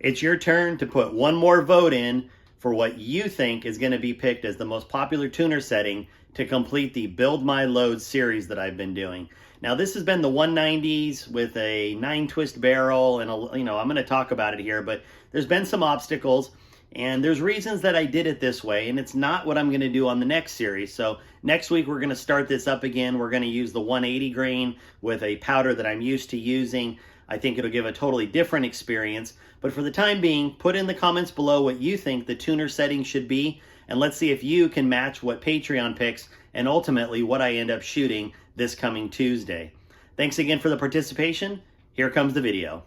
It's your turn to put one more vote in for what you think is going to be picked as the most popular tuner setting to complete the Build My Load series that I've been doing. Now, this has been the 190s with a 9-twist barrel, and I'm going to talk about it here, but there's been some obstacles, and there's reasons that I did it this way, and it's not what I'm going to do on the next series. So next week we're going to start this up again. We're going to use the 180 grain with a powder that I'm used to using. I think it'll give a totally different experience. But for the time being, put in the comments below what you think the tuner setting should be, and let's see if you can match what Patreon picks and ultimately what I end up shooting this coming Tuesday. Thanks again for the participation. Here comes the video.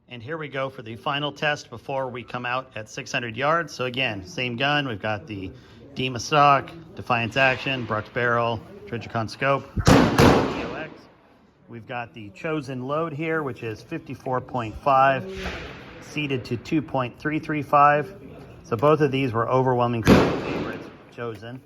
And here we go for the final test before we come out at 600 yards. So again, same gun. We've got the Dima stock, Defiance Action, Brux barrel, Trijicon scope, EOX. We've got the chosen load here, which is 54.5, seated to 2.335. So both of these were overwhelming favorites chosen.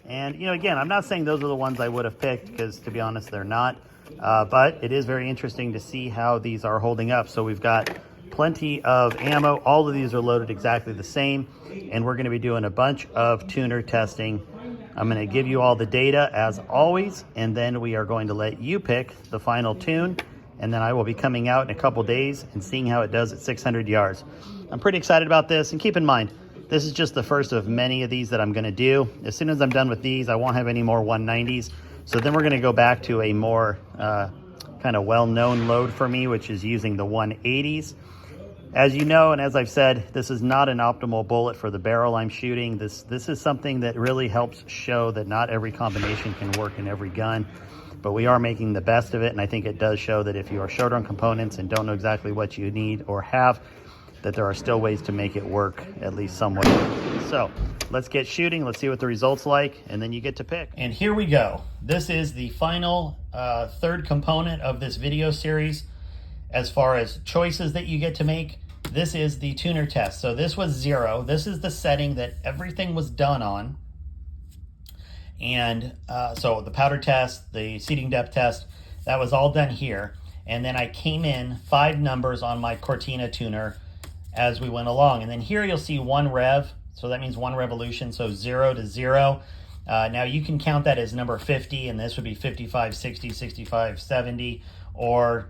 And, again, I'm not saying those are the ones I would have picked because, to be honest, they're not. But it is very interesting to see how these are holding up. So we've got plenty of ammo. All of these are loaded exactly the same. And we're going to be doing a bunch of tuner testing. I'm going to give you all the data as always, and then we are going to let you pick the final tune, and then I will be coming out in a couple days and seeing how it does at 600 yards. I'm pretty excited about this, and keep in mind, this is just the first of many of these that I'm going to do. As soon as I'm done with these, I won't have any more 190s, so then we're going to go back to a more kind of well-known load for me, which is using the 180s. As you know, and as I've said, this is not an optimal bullet for the barrel I'm shooting. This is something that really helps show that not every combination can work in every gun, but we are making the best of it, and I think it does show that if you are short on components and don't know exactly what you need or have, that there are still ways to make it work, at least somewhat. So let's get shooting, let's see what the results like, and then you get to pick. And here we go. This is the final third component of this video series. As far as choices that you get to make, this is the tuner test. So this was 0. This is the setting that everything was done on. And so the powder test, the seating depth test, that was all done here. And then I came in 5 numbers on my Cortina tuner as we went along. And then here you'll see 1 rev. So that means 1 revolution. So 0 to 0. Now you can count that as number 50, and this would be 55, 60, 65, 70, or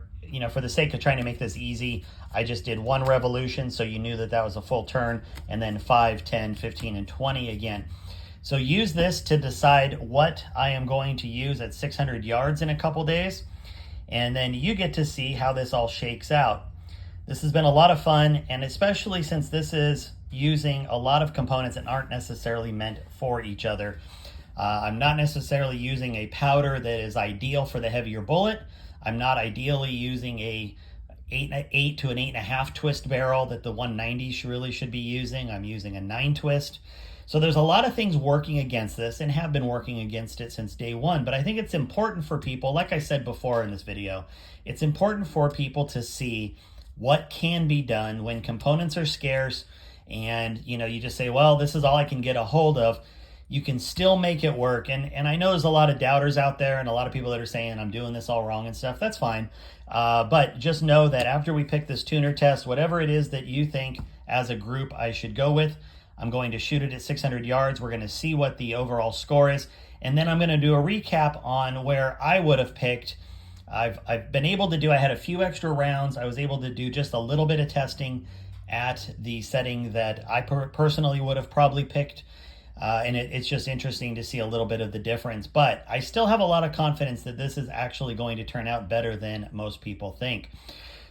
for the sake of trying to make this easy, I just did 1 revolution, so you knew that that was a full turn, and then 5, 10, 15, and 20 again. So use this to decide what I am going to use at 600 yards in a couple days, and then you get to see how this all shakes out. This has been a lot of fun, and especially since this is using a lot of components that aren't necessarily meant for each other. I'm not necessarily using a powder that is ideal for the heavier bullet. I'm not ideally using a 8 to an 8.5 twist barrel that the 190 really should be using. I'm using a 9 twist. So there's a lot of things working against this and have been working against it since day one. But I think it's important for people, like I said before in this video, it's important for people to see what can be done when components are scarce and you just say, well, this is all I can get a hold of. You can still make it work. And I know there's a lot of doubters out there and a lot of people that are saying I'm doing this all wrong and stuff. That's fine. But just know that after we pick this tuner test, whatever it is that you think as a group I should go with, I'm going to shoot it at 600 yards. We're going to see what the overall score is. And then I'm going to do a recap on where I would have picked. I've been able to do, I had a few extra rounds. I was able to do just a little bit of testing at the setting that I personally would have probably picked. And it's just interesting to see a little bit of the difference. But I still have a lot of confidence that this is actually going to turn out better than most people think.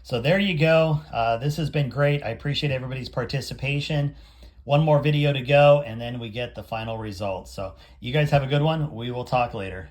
So there you go. This has been great. I appreciate everybody's participation. One more video to go, and then we get the final results. So you guys have a good one. We will talk later.